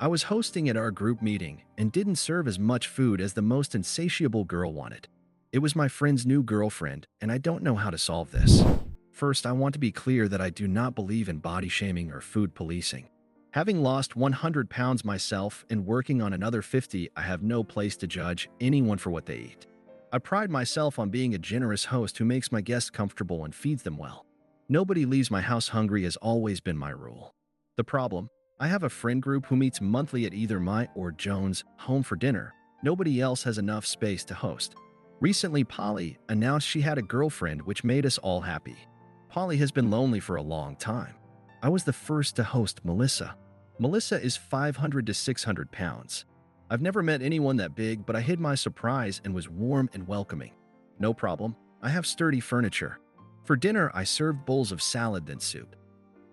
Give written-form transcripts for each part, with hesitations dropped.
I was hosting at our group meeting and didn't serve as much food as the most insatiable girl wanted. It was my friend's new girlfriend, and I don't know how to solve this. First, I want to be clear that I do not believe in body shaming or food policing. Having lost 100 pounds myself and working on another 50, I have no place to judge anyone for what they eat. I pride myself on being a generous host who makes my guests comfortable and feeds them well. Nobody leaves my house hungry has always been my rule. The problem? I have a friend group who meets monthly at either my or Joan's home for dinner. Nobody else has enough space to host. Recently, Polly announced she had a girlfriend, which made us all happy. Polly has been lonely for a long time. I was the first to host Melissa. Melissa is 500 to 600 pounds. I've never met anyone that big, but I hid my surprise and was warm and welcoming. No problem. I have sturdy furniture. For dinner, I served bowls of salad then soup.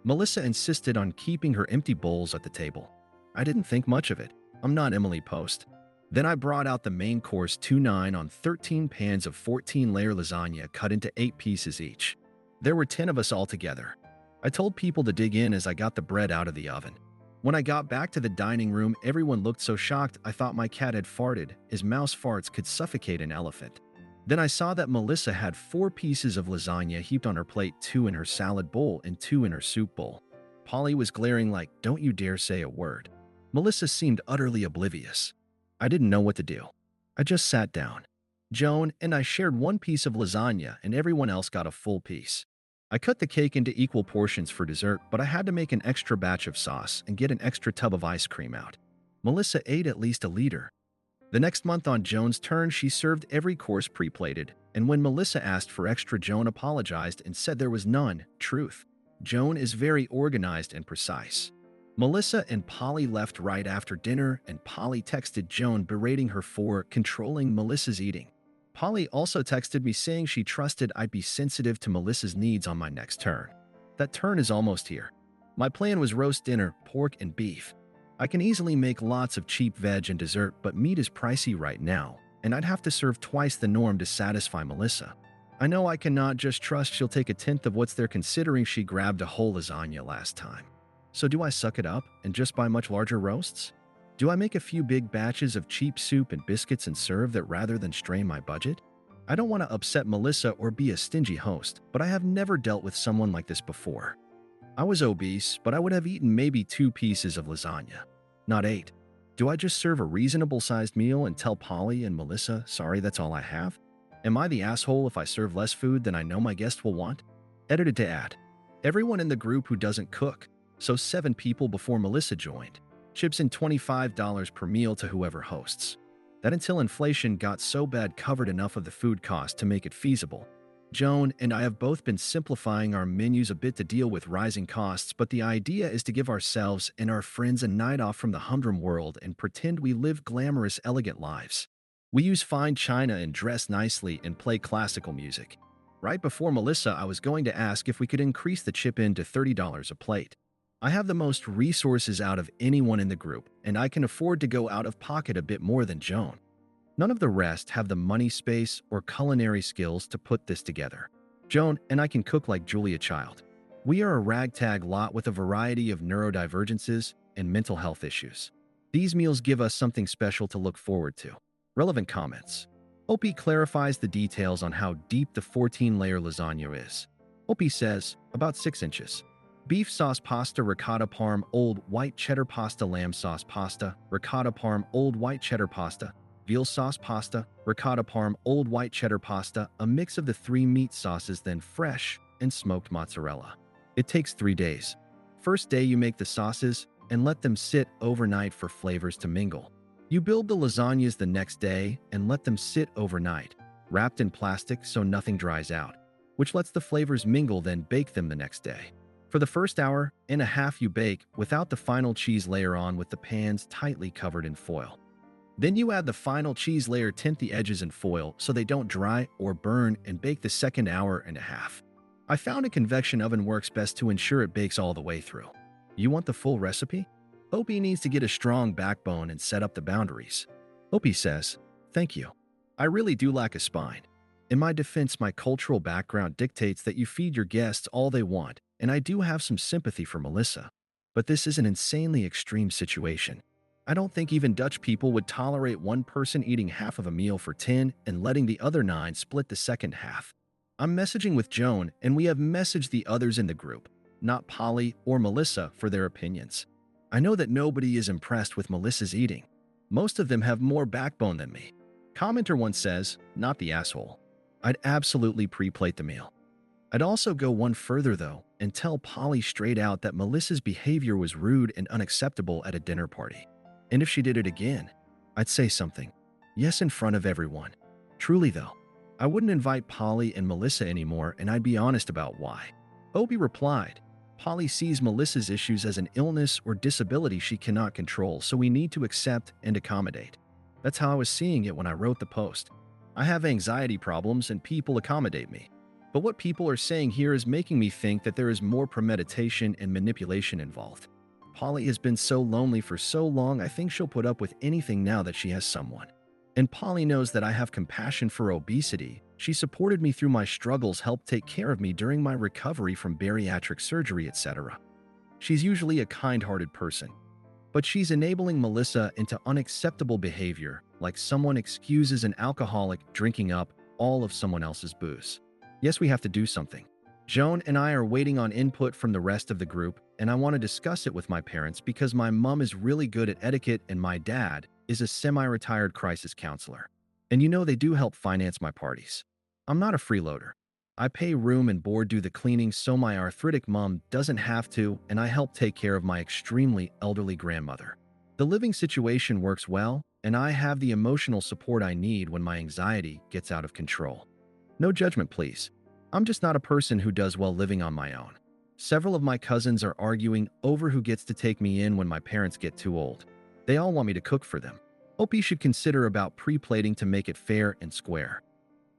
Melissa insisted on keeping her empty bowls at the table. I didn't think much of it. I'm not Emily Post. Then I brought out the main course 2-9 on 13 pans of 14-layer lasagna cut into 8 pieces each. There were 10 of us all together. I told people to dig in as I got the bread out of the oven. When I got back to the dining room, everyone looked so shocked I thought my cat had farted, as mouse farts could suffocate an elephant. Then I saw that Melissa had 4 pieces of lasagna heaped on her plate, 2 in her salad bowl and 2 in her soup bowl. Polly was glaring like, "Don't you dare say a word." Melissa seemed utterly oblivious. I didn't know what to do. I just sat down. Joan and I shared 1 piece of lasagna and everyone else got a full piece. I cut the cake into equal portions for dessert, but I had to make an extra batch of sauce and get an extra tub of ice cream out. Melissa ate at least a liter. The next month on Joan's turn, she served every course pre-plated, and when Melissa asked for extra, Joan apologized and said there was none. Truth. Joan is very organized and precise. Melissa and Polly left right after dinner, and Polly texted Joan berating her for controlling Melissa's eating. Polly also texted me saying she trusted I'd be sensitive to Melissa's needs on my next turn. That turn is almost here. My plan was roast dinner, pork and beef. I can easily make lots of cheap veg and dessert, but meat is pricey right now, and I'd have to serve twice the norm to satisfy Melissa. I know I cannot just trust she'll take a tenth of what's there considering she grabbed a whole lasagna last time. So do I suck it up and just buy much larger roasts? Do I make a few big batches of cheap soup and biscuits and serve that rather than strain my budget? I don't want to upset Melissa or be a stingy host, but I have never dealt with someone like this before. I was obese, but I would have eaten maybe 2 pieces of lasagna, not 8. Do I just serve a reasonable-sized meal and tell Polly and Melissa, sorry, that's all I have? Am I the asshole if I serve less food than I know my guest will want? Edited to add. Everyone in the group who doesn't cook, so 7 people before Melissa joined, chips in $25 per meal to whoever hosts. That until inflation got so bad covered enough of the food cost to make it feasible. Joan and I have both been simplifying our menus a bit to deal with rising costs, but the idea is to give ourselves and our friends a night off from the humdrum world and pretend we live glamorous, elegant lives. We use fine china and dress nicely and play classical music. Right before Melissa, I was going to ask if we could increase the chip-in to $30 a plate. I have the most resources out of anyone in the group, and I can afford to go out of pocket a bit more than Joan. None of the rest have the money, space, or culinary skills to put this together. Joan and I can cook like Julia Child. We are a ragtag lot with a variety of neurodivergences and mental health issues. These meals give us something special to look forward to. Relevant comments. Opie clarifies the details on how deep the 14-layer lasagna is. Opie says, about 6 inches. Beef sauce pasta, ricotta parm, old white cheddar pasta, lamb sauce pasta, ricotta parm, old white cheddar pasta, veal sauce pasta, ricotta parm, old white cheddar pasta, a mix of the 3 meat sauces, then fresh and smoked mozzarella. It takes 3 days. First day you make the sauces and let them sit overnight for flavors to mingle. You build the lasagnas the next day and let them sit overnight, wrapped in plastic so nothing dries out, which lets the flavors mingle, then bake them the next day. For the first hour and a half you bake without the final cheese layer on, with the pans tightly covered in foil. Then you add the final cheese layer, tint the edges in foil so they don't dry or burn, and bake the second hour and a half. I found a convection oven works best to ensure it bakes all the way through. You want the full recipe? Opie needs to get a strong backbone and set up the boundaries. Opie says, thank you. I really do lack a spine. In my defense, my cultural background dictates that you feed your guests all they want, and I do have some sympathy for Melissa. But this is an insanely extreme situation. I don't think even Dutch people would tolerate one person eating half of a meal for 10 and letting the other 9 split the second half. I'm messaging with Joan, and we have messaged the others in the group, not Polly or Melissa, for their opinions. I know that nobody is impressed with Melissa's eating. Most of them have more backbone than me. Commenter once says, not the asshole. I'd absolutely pre-plate the meal. I'd also go one further, though, and tell Polly straight out that Melissa's behavior was rude and unacceptable at a dinner party. And if she did it again, I'd say something. Yes, in front of everyone. Truly, though, I wouldn't invite Polly and Melissa anymore, and I'd be honest about why. Opie replied, Polly sees Melissa's issues as an illness or disability she cannot control, so we need to accept and accommodate. That's how I was seeing it when I wrote the post. I have anxiety problems and people accommodate me. But what people are saying here is making me think that there is more premeditation and manipulation involved. Polly has been so lonely for so long, I think she'll put up with anything now that she has someone. And Polly knows that I have compassion for obesity. She supported me through my struggles, helped take care of me during my recovery from bariatric surgery, etc. She's usually a kind-hearted person. But she's enabling Melissa into unacceptable behavior, like someone excuses an alcoholic drinking up all of someone else's booze. Yes, we have to do something. Joan and I are waiting on input from the rest of the group, and I want to discuss it with my parents because my mom is really good at etiquette and my dad is a semi-retired crisis counselor. And you know they do help finance my parties. I'm not a freeloader. I pay room and board, do the cleaning so my arthritic mom doesn't have to, and I help take care of my extremely elderly grandmother. The living situation works well, and I have the emotional support I need when my anxiety gets out of control. No judgment, please. I'm just not a person who does well living on my own. Several of my cousins are arguing over who gets to take me in when my parents get too old. They all want me to cook for them. Opie should consider about pre-plating to make it fair and square.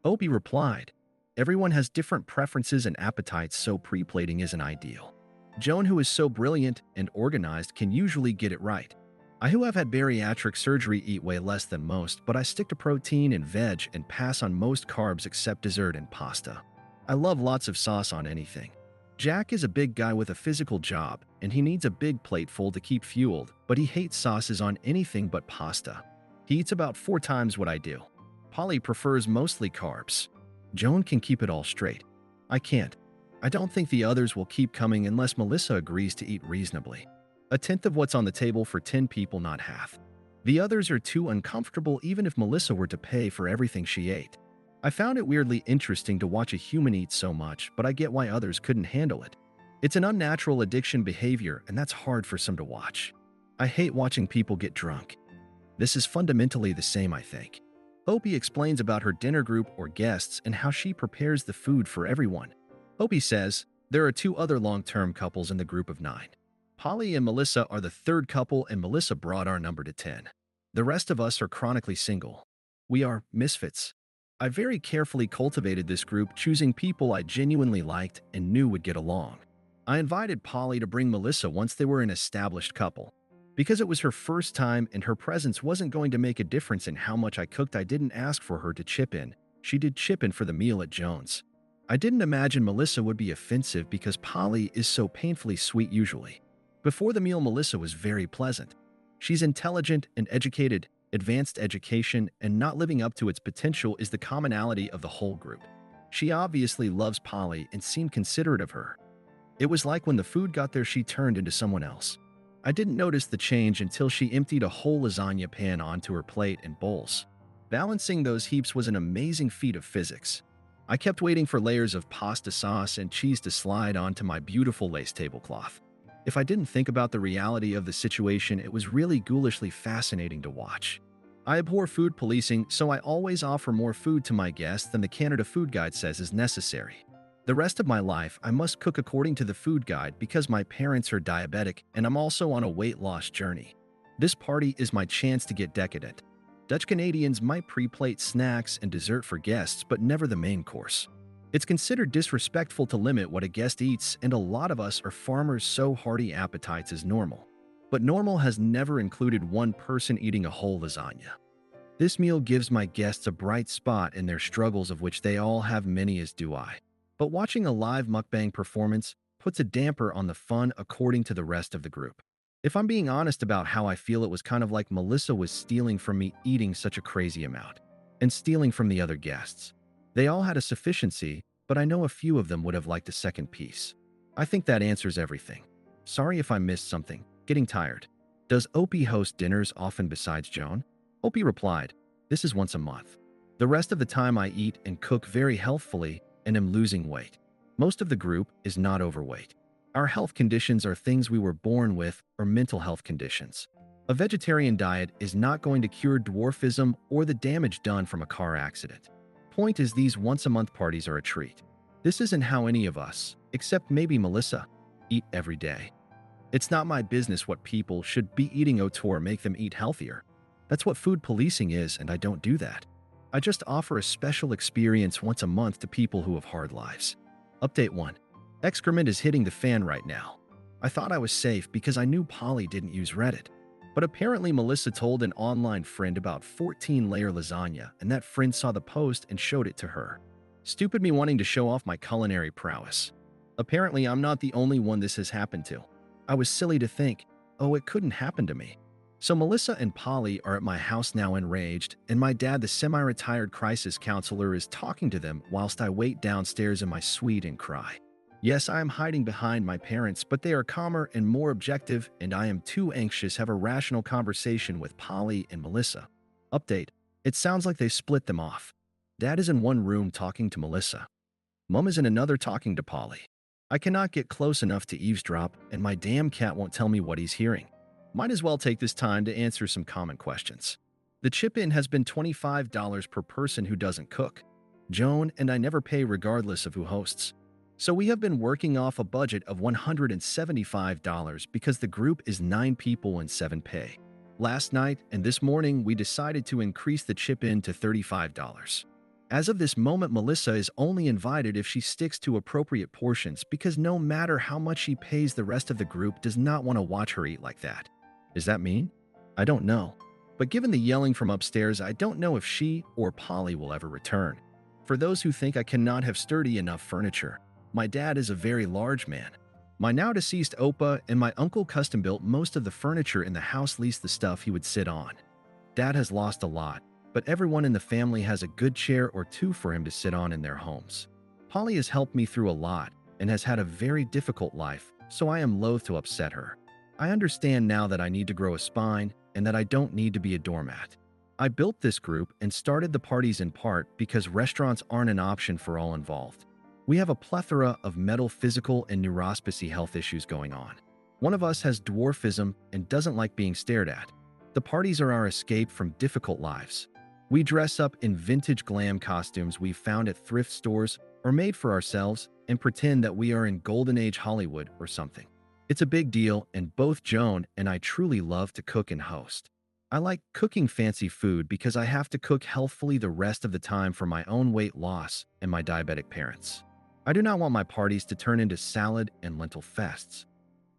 Opie replied, everyone has different preferences and appetites, so pre-plating isn't ideal. Joan, who is so brilliant and organized, can usually get it right. I, who have had bariatric surgery, eat way less than most, but I stick to protein and veg and pass on most carbs except dessert and pasta. I love lots of sauce on anything. Jack is a big guy with a physical job, and he needs a big plate full to keep fueled, but he hates sauces on anything but pasta. He eats about 4 times what I do. Polly prefers mostly carbs. Joan can keep it all straight. I can't. I don't think the others will keep coming unless Melissa agrees to eat reasonably. 1/10 of what's on the table for 10 people, not half. The others are too uncomfortable even if Melissa were to pay for everything she ate. I found it weirdly interesting to watch a human eat so much, but I get why others couldn't handle it. It's an unnatural addiction behavior, and that's hard for some to watch. I hate watching people get drunk. This is fundamentally the same, I think. Opie explains about her dinner group or guests and how she prepares the food for everyone. Opie says, there are 2 other long-term couples in the group of 9. Polly and Melissa are the 3rd couple, and Melissa brought our number to 10. The rest of us are chronically single. We are misfits. I very carefully cultivated this group, choosing people I genuinely liked and knew would get along. I invited Polly to bring Melissa once they were an established couple. Because it was her first time and her presence wasn't going to make a difference in how much I cooked, I didn't ask for her to chip in. She did chip in for the meal at Joan's. I didn't imagine Melissa would be offensive because Polly is so painfully sweet usually. Before the meal, Melissa was very pleasant. She's intelligent and educated. Advanced education and not living up to its potential is the commonality of the whole group. She obviously loves Polly and seemed considerate of her. It was like when the food got there, she turned into someone else. I didn't notice the change until she emptied a whole lasagna pan onto her plate and bowls. Balancing those heaps was an amazing feat of physics. I kept waiting for layers of pasta sauce and cheese to slide onto my beautiful lace tablecloth. If I didn't think about the reality of the situation, it was really ghoulishly fascinating to watch. I abhor food policing, so I always offer more food to my guests than the Canada Food Guide says is necessary. The rest of my life, I must cook according to the food guide because my parents are diabetic and I'm also on a weight loss journey. This party is my chance to get decadent. Dutch Canadians might pre-plate snacks and dessert for guests, but never the main course. It's considered disrespectful to limit what a guest eats, and a lot of us are farmers, so hearty appetites is normal. But normal has never included one person eating a whole lasagna. This meal gives my guests a bright spot in their struggles, of which they all have many, as do I. But watching a live mukbang performance puts a damper on the fun according to the rest of the group. If I'm being honest about how I feel, it was kind of like Melissa was stealing from me eating such a crazy amount, and stealing from the other guests. They all had a sufficiency, but I know a few of them would have liked a second piece. I think that answers everything. Sorry if I missed something. Getting tired. Does Opie host dinners often besides Joan? Opie replied, "This is once a month. The rest of the time I eat and cook very healthfully and am losing weight. Most of the group is not overweight. Our health conditions are things we were born with or mental health conditions. A vegetarian diet is not going to cure dwarfism or the damage done from a car accident. Point is, these once-a-month parties are a treat. This isn't how any of us, except maybe Melissa, eat every day. It's not my business what people should be eating or make them eat healthier. That's what food policing is, and I don't do that. I just offer a special experience once a month to people who have hard lives." Update 1. Excrement is hitting the fan right now. I thought I was safe because I knew Polly didn't use Reddit. But apparently Melissa told an online friend about 14-layer lasagna, and that friend saw the post and showed it to her. Stupid me wanting to show off my culinary prowess. Apparently I'm not the only one this has happened to. I was silly to think, oh, it couldn't happen to me. So Melissa and Polly are at my house now, enraged, and my dad, the semi-retired crisis counselor, is talking to them whilst I wait downstairs in my suite and cry. Yes, I am hiding behind my parents, but they are calmer and more objective, and I am too anxious to have a rational conversation with Polly and Melissa. Update. It sounds like they split them off. Dad is in one room talking to Melissa. Mom is in another talking to Polly. I cannot get close enough to eavesdrop, and my damn cat won't tell me what he's hearing. Might as well take this time to answer some common questions. The chip-in has been $25 per person who doesn't cook. Joan and I never pay regardless of who hosts. So we have been working off a budget of $175 because the group is 9 people and 7 pay. Last night and this morning we decided to increase the chip-in to $35. As of this moment, Melissa is only invited if she sticks to appropriate portions, because no matter how much she pays, the rest of the group does not want to watch her eat like that. Is that mean? I don't know. But given the yelling from upstairs, I don't know if she or Polly will ever return. For those who think I cannot have sturdy enough furniture, my dad is a very large man. My now deceased Opa and my uncle custom built most of the furniture in the house, least the stuff he would sit on. Dad has lost a lot, but everyone in the family has a good chair or two for him to sit on in their homes. Polly has helped me through a lot and has had a very difficult life, so I am loath to upset her. I understand now that I need to grow a spine and that I don't need to be a doormat. I built this group and started the parties in part because restaurants aren't an option for all involved. We have a plethora of mental, physical, and neurospecie health issues going on. One of us has dwarfism and doesn't like being stared at. The parties are our escape from difficult lives. We dress up in vintage glam costumes we found at thrift stores or made for ourselves and pretend that we are in Golden Age Hollywood or something. It's a big deal, and both Joan and I truly love to cook and host. I like cooking fancy food because I have to cook healthfully the rest of the time for my own weight loss and my diabetic parents. I do not want my parties to turn into salad and lentil fests.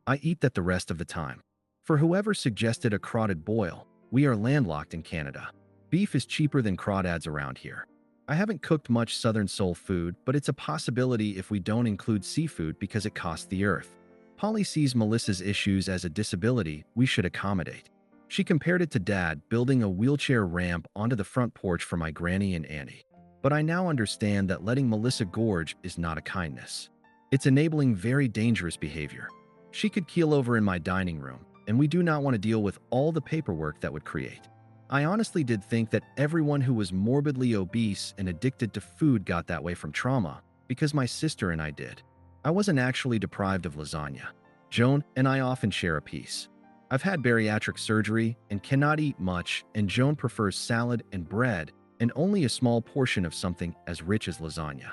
I eat that the rest of the time. For whoever suggested a crawdad boil, we are landlocked in Canada. Beef is cheaper than crawdads around here. I haven't cooked much Southern soul food, but it's a possibility if we don't include seafood because it costs the earth. Polly sees Melissa's issues as a disability we should accommodate. She compared it to Dad building a wheelchair ramp onto the front porch for my granny and auntie. But I now understand that letting Melissa gorge is not a kindness. It's enabling very dangerous behavior. She could keel over in my dining room, and we do not want to deal with all the paperwork that would create. I honestly did think that everyone who was morbidly obese and addicted to food got that way from trauma, because my sister and I did. I wasn't actually deprived of lasagna. Joan and I often share a piece. I've had bariatric surgery and cannot eat much, and Joan prefers salad and bread and only a small portion of something as rich as lasagna.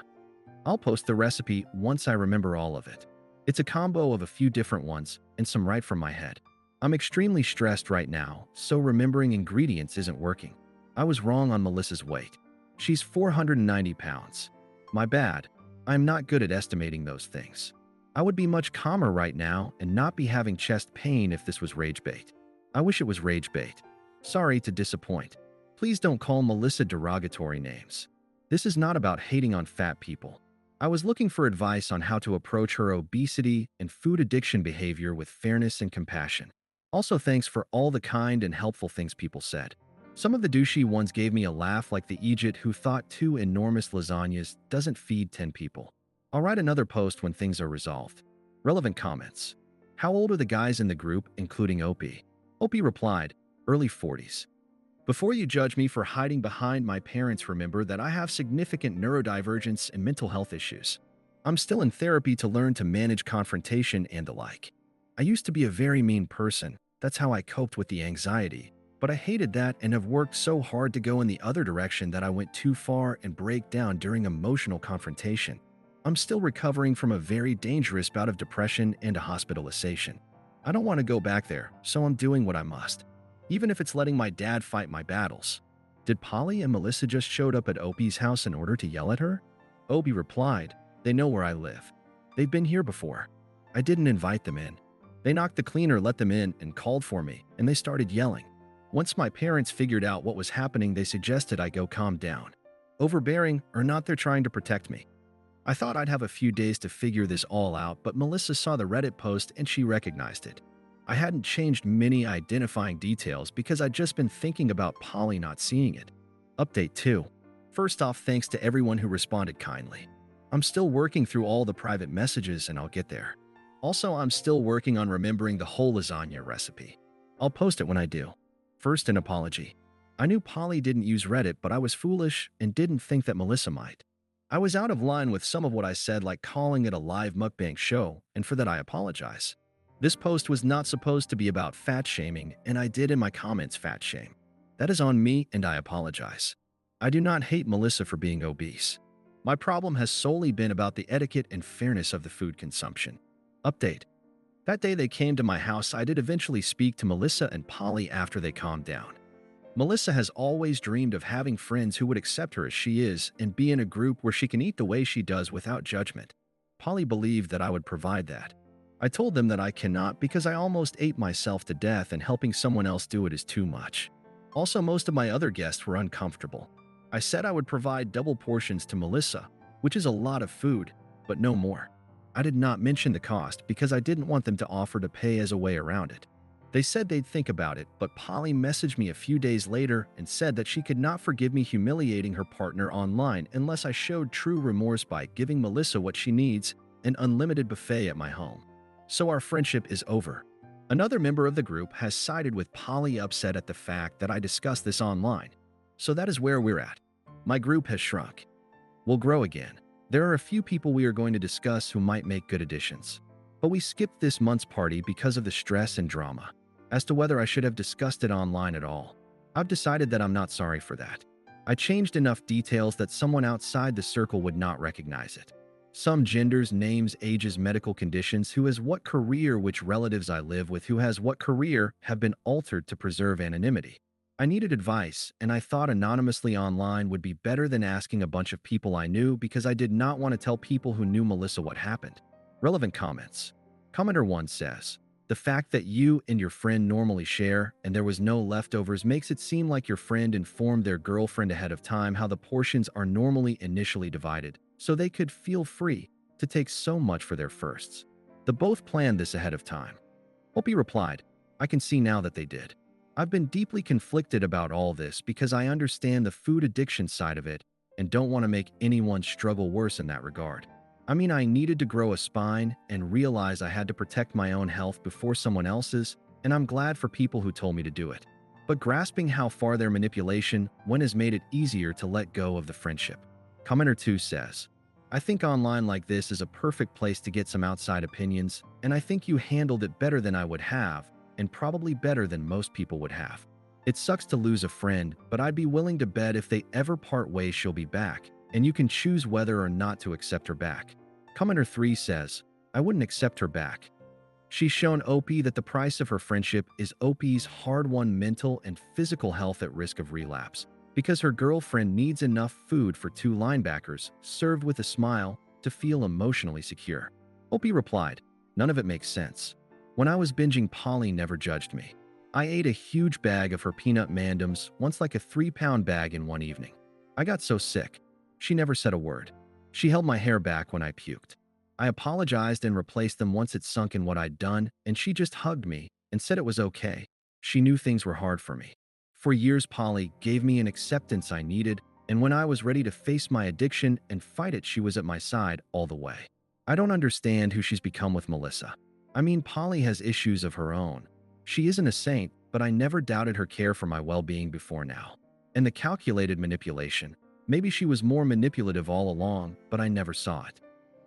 I'll post the recipe once I remember all of it. It's a combo of a few different ones and some right from my head. I'm extremely stressed right now, so remembering ingredients isn't working. I was wrong on Melissa's weight. She's 490 pounds. My bad. I'm not good at estimating those things. I would be much calmer right now and not be having chest pain if this was rage bait. I wish it was rage bait. Sorry to disappoint. Please don't call Melissa derogatory names. This is not about hating on fat people. I was looking for advice on how to approach her obesity and food addiction behavior with fairness and compassion. Also, thanks for all the kind and helpful things people said. Some of the douchey ones gave me a laugh, like the Egypt who thought 2 enormous lasagnas doesn't feed 10 people. I'll write another post when things are resolved. Relevant comments. How old are the guys in the group, including Opie? Opie replied, early 40s. Before you judge me for hiding behind my parents, remember that I have significant neurodivergence and mental health issues. I'm still in therapy to learn to manage confrontation and the like. I used to be a very mean person. That's how I coped with the anxiety. But I hated that and have worked so hard to go in the other direction that I went too far and break down during emotional confrontation. I'm still recovering from a very dangerous bout of depression and a hospitalization. I don't want to go back there, so I'm doing what I must, even if it's letting my dad fight my battles. Did Polly and Melissa just showed up at Opie's house in order to yell at her? Opie replied, they know where I live. They've been here before. I didn't invite them in. They knocked the cleaner, let them in, and called for me, and they started yelling. Once my parents figured out what was happening, they suggested I go calm down. Overbearing or not, they're trying to protect me. I thought I'd have a few days to figure this all out, but Melissa saw the Reddit post and she recognized it. I hadn't changed many identifying details because I'd just been thinking about Polly not seeing it. Update 2. First off, thanks to everyone who responded kindly. I'm still working through all the private messages and I'll get there. Also, I'm still working on remembering the whole lasagna recipe. I'll post it when I do. First, an apology. I knew Polly didn't use Reddit, but I was foolish and didn't think that Melissa might. I was out of line with some of what I said, like calling it a live mukbang show, and for that I apologize. This post was not supposed to be about fat shaming, and I did in my comments fat shame. That is on me, and I apologize. I do not hate Melissa for being obese. My problem has solely been about the etiquette and fairness of the food consumption. Update. That day they came to my house, I did eventually speak to Melissa and Polly after they calmed down. Melissa has always dreamed of having friends who would accept her as she is and be in a group where she can eat the way she does without judgment. Polly believed that I would provide that. I told them that I cannot because I almost ate myself to death and helping someone else do it is too much. Also, most of my other guests were uncomfortable. I said I would provide double portions to Melissa, which is a lot of food, but no more. I did not mention the cost because I didn't want them to offer to pay as a way around it. They said they'd think about it, but Polly messaged me a few days later and said that she could not forgive me humiliating her partner online unless I showed true remorse by giving Melissa what she needs, an unlimited buffet at my home. So our friendship is over. Another member of the group has sided with Polly, upset at the fact that I discussed this online. So that is where we're at. My group has shrunk. We'll grow again. There are a few people we are going to discuss who might make good additions. But we skipped this month's party because of the stress and drama. As to whether I should have discussed it online at all, I've decided that I'm not sorry for that. I changed enough details that someone outside the circle would not recognize it. Some genders, names, ages, medical conditions, who has what career, which relatives I live with, who has what career, have been altered to preserve anonymity. I needed advice, and I thought anonymously online would be better than asking a bunch of people I knew because I did not want to tell people who knew Melissa what happened. Relevant comments. Commenter 1 says, the fact that you and your friend normally share and there was no leftovers makes it seem like your friend informed their girlfriend ahead of time how the portions are normally initially divided, so they could feel free to take so much for their firsts. They both planned this ahead of time. Opie replied, I can see now that they did. I've been deeply conflicted about all this because I understand the food addiction side of it and don't want to make anyone struggle worse in that regard. I mean, I needed to grow a spine and realize I had to protect my own health before someone else's, and I'm glad for people who told me to do it. But grasping how far their manipulation went has made it easier to let go of the friendship. Commenter 2 says, I think online like this is a perfect place to get some outside opinions, and I think you handled it better than I would have, and probably better than most people would have. It sucks to lose a friend, but I'd be willing to bet if they ever part ways she'll be back, and you can choose whether or not to accept her back. Commenter 3 says, I wouldn't accept her back. She's shown Opie that the price of her friendship is Opie's hard-won mental and physical health at risk of relapse, because her girlfriend needs enough food for 2 linebackers, served with a smile, to feel emotionally secure. Opie replied, none of it makes sense. When I was binging, Polly never judged me. I ate a huge bag of her peanut M&Ms, once like a 3-pound bag in one evening. I got so sick. She never said a word. She held my hair back when I puked. I apologized and replaced them once it sunk in what I'd done, and she just hugged me and said it was okay. She knew things were hard for me. For years, Polly gave me an acceptance I needed, and when I was ready to face my addiction and fight it, she was at my side all the way. I don't understand who she's become with Melissa. I mean, Polly has issues of her own. She isn't a saint, but I never doubted her care for my well-being before now. And the calculated manipulation. Maybe she was more manipulative all along, but I never saw it.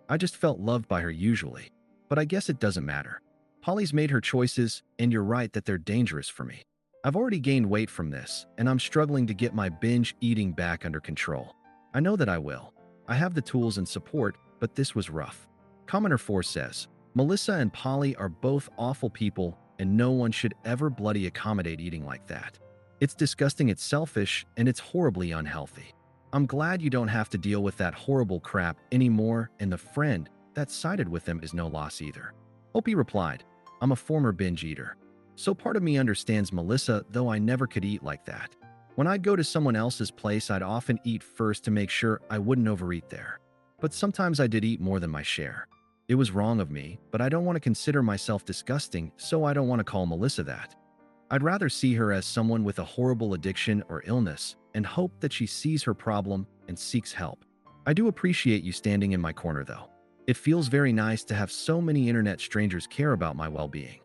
I just felt loved by her usually. But I guess it doesn't matter. Polly's made her choices, and you're right that they're dangerous for me. I've already gained weight from this, and I'm struggling to get my binge eating back under control. I know that I will. I have the tools and support, but this was rough. Commenter 4 says, Melissa and Polly are both awful people, and no one should ever bloody accommodate eating like that. It's disgusting, it's selfish, and it's horribly unhealthy. I'm glad you don't have to deal with that horrible crap anymore, and the friend that sided with them is no loss either. Opie replied, I'm a former binge eater. So part of me understands Melissa, though I never could eat like that. When I'd go to someone else's place, I'd often eat first to make sure I wouldn't overeat there. But sometimes I did eat more than my share. It was wrong of me, but I don't want to consider myself disgusting, so I don't want to call Melissa that. I'd rather see her as someone with a horrible addiction or illness and hope that she sees her problem and seeks help. I do appreciate you standing in my corner, though. It feels very nice to have so many internet strangers care about my well-being.